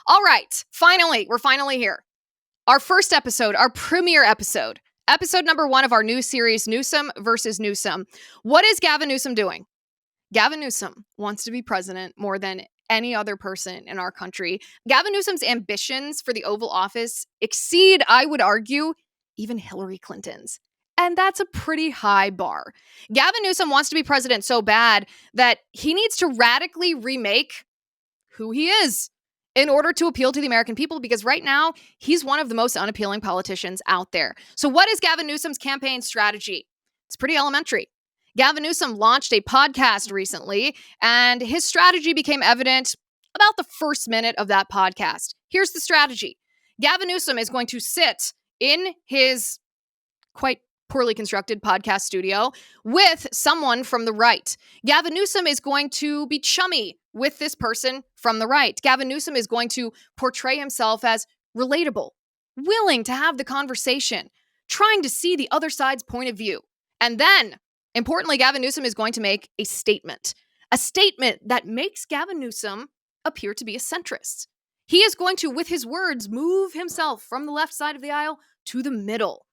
All right, we're finally here. Our first episode, our premiere episode number 1 of our new series, Newsom versus Newsom. What is Gavin Newsom doing? Gavin Newsom wants to be president more than any other person in our country. Gavin Newsom's ambitions for the Oval Office exceed, I would argue, even Hillary Clinton's. And that's a pretty high bar. Gavin Newsom wants to be president so bad that he needs to radically remake who he is in order to appeal to the American people, because right now, he's one of the most unappealing politicians out there. So what is Gavin Newsom's campaign strategy? It's pretty elementary. Gavin Newsom launched a podcast recently, and his strategy became evident about the first minute of that podcast. Here's the strategy. Gavin Newsom is going to sit in his quite poorly constructed podcast studio with someone from the right. Gavin Newsom is going to be chummy with this person from the right. Gavin Newsom is going to portray himself as relatable, willing to have the conversation, trying to see the other side's point of view. And then, importantly, Gavin Newsom is going to make a statement that makes Gavin Newsom appear to be a centrist. He is going to, with his words, move himself from the left side of the aisle to the middle.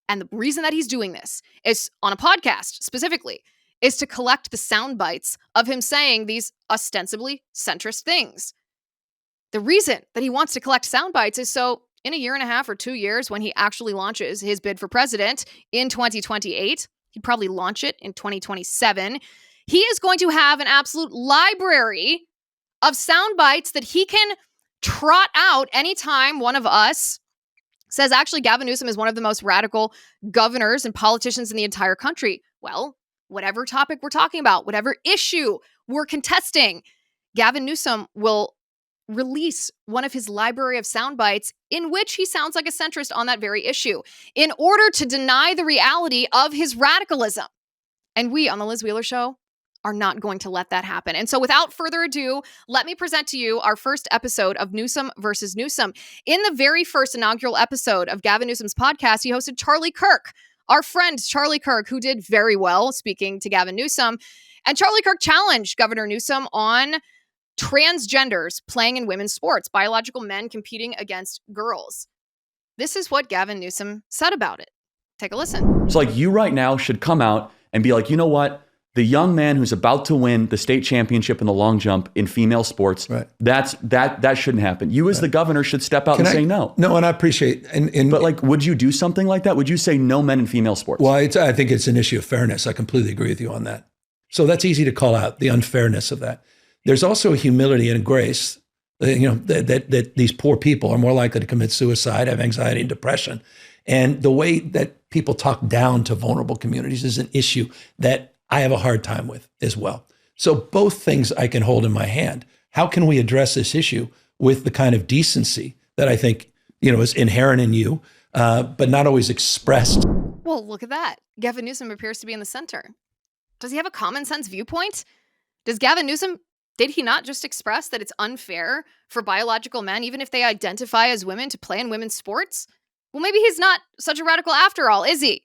And the reason that he's doing this is, on a podcast specifically, is to collect the sound bites of him saying these ostensibly centrist things. The reason that he wants to collect sound bites is so in a year and a half or 2 years, when he actually launches his bid for president in 2028, he'd probably launch it in 2027, he is going to have an absolute library of sound bites that he can trot out anytime one of us says, actually, Gavin Newsom is one of the most radical governors and politicians in the entire country. Well, whatever topic we're talking about, whatever issue we're contesting, Gavin Newsom will release one of his library of sound bites in which he sounds like a centrist on that very issue in order to deny the reality of his radicalism. And we on the Liz Wheeler Show are not going to let that happen. And so without further ado, let me present to you our first episode of Newsom versus Newsom. In the very first inaugural episode of Gavin Newsom's podcast, he hosted Charlie Kirk, our friend Charlie Kirk, who did very well speaking to Gavin Newsom. And Charlie Kirk challenged Governor Newsom on transgenders playing in women's sports, biological men competing against girls. This is what Gavin Newsom said about it. Take a listen. It's like you right now should come out and be like, you know what? The young man who's about to win the state championship in the long jump in female sports, right. that shouldn't happen. You as the governor should step out say no. No, and I appreciate. But like, would you do something like that? Would you say no men in female sports? Well, I think it's an issue of fairness. I completely agree with you on that. So that's easy to call out, the unfairness of that. There's also a humility and a grace, that these poor people are more likely to commit suicide, have anxiety and depression. And the way that people talk down to vulnerable communities is an issue that I have a hard time with as well. So both things I can hold in my hand. How can we address this issue with the kind of decency that I think, is inherent in you, but not always expressed? Well, look at that. Gavin Newsom appears to be in the center. Does he have a common sense viewpoint? Does Gavin Newsom, did he not just express that it's unfair for biological men, even if they identify as women, to play in women's sports? Well, maybe he's not such a radical after all, is he?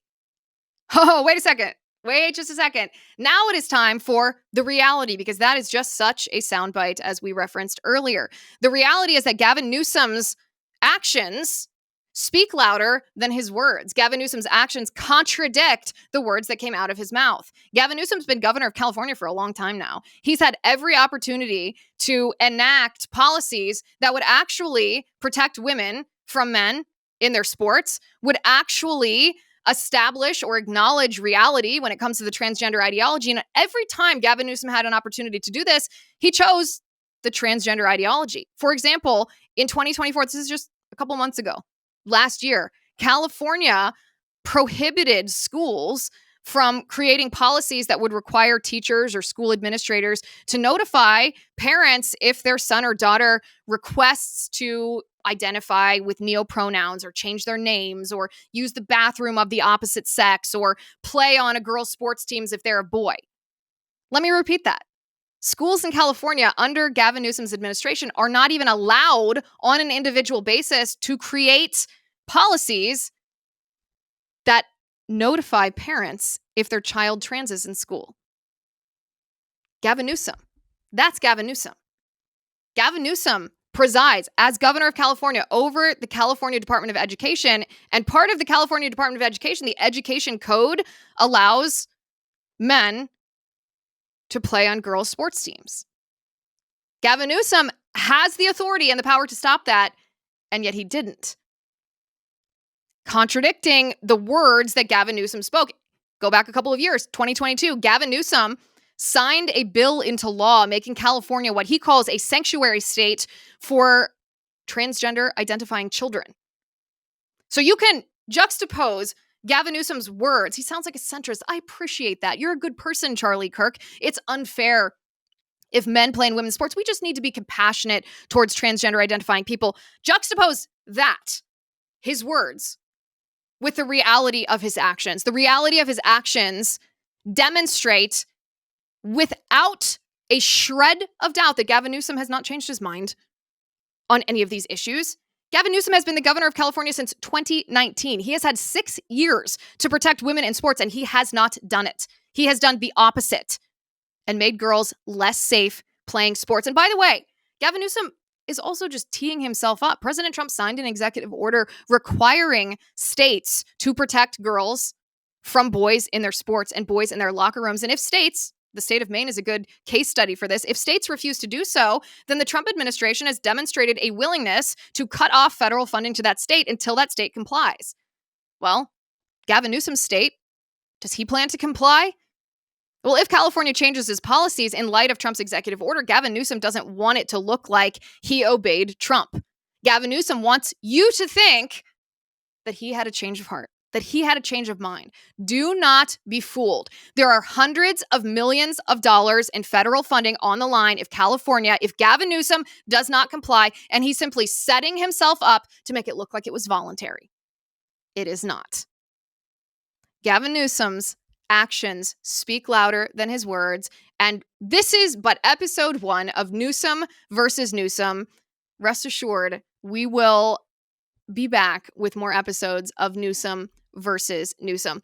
Oh, wait a second. Wait just a second. Now it is time for the reality, because that is just such a soundbite as we referenced earlier. The reality is that Gavin Newsom's actions speak louder than his words. Gavin Newsom's actions contradict the words that came out of his mouth. Gavin Newsom's been governor of California for a long time now. He's had every opportunity to enact policies that would actually protect women from men in their sports, would actually establish or acknowledge reality when it comes to the transgender ideology. And every time Gavin Newsom had an opportunity to do this, he chose the transgender ideology. For example, in 2024, this is just a couple months ago, last year, California prohibited schools from creating policies that would require teachers or school administrators to notify parents if their son or daughter requests to identify with neopronouns or change their names or use the bathroom of the opposite sex or play on a girls' sports teams if they're a boy. Let me repeat that. Schools in California under Gavin Newsom's administration are not even allowed on an individual basis to create policies that notify parents if their child transes in school. Gavin Newsom. That's Gavin Newsom. Gavin Newsom presides as governor of California over the California Department of Education. And part of the California Department of Education, the education code, allows men to play on girls' sports teams. Gavin Newsom has the authority and the power to stop that, and yet he didn't. Contradicting the words that Gavin Newsom spoke. Go back a couple of years, 2022, Gavin Newsom signed a bill into law making California what he calls a sanctuary state for transgender identifying children. So you can juxtapose Gavin Newsom's words. He sounds like a centrist. I appreciate that. You're a good person, Charlie Kirk. It's unfair if men play in women's sports. We just need to be compassionate towards transgender identifying people. Juxtapose that, his words, with the reality of his actions. The reality of his actions demonstrate without a shred of doubt that Gavin Newsom has not changed his mind on any of these issues. Gavin Newsom has been the governor of California since 2019. He has had 6 years to protect women in sports, and he has not done it. He has done the opposite and made girls less safe playing sports. And by the way, Gavin Newsom is also just teeing himself up. President Trump signed an executive order requiring states to protect girls from boys in their sports and boys in their locker rooms. And if states, the state of Maine is a good case study for this, if states refuse to do so, then the Trump administration has demonstrated a willingness to cut off federal funding to that state until that state complies. Well, Gavin Newsom's state, does he plan to comply? Well, if California changes his policies in light of Trump's executive order, Gavin Newsom doesn't want it to look like he obeyed Trump. Gavin Newsom wants you to think that he had a change of heart, that he had a change of mind. Do not be fooled. There are hundreds of millions of dollars in federal funding on the line if Gavin Newsom does not comply, and he's simply setting himself up to make it look like it was voluntary. It is not. Gavin Newsom's actions speak louder than his words, and this is but episode 1 of Newsom versus Newsom. Rest assured, we will be back with more episodes of Newsom versus Newsom.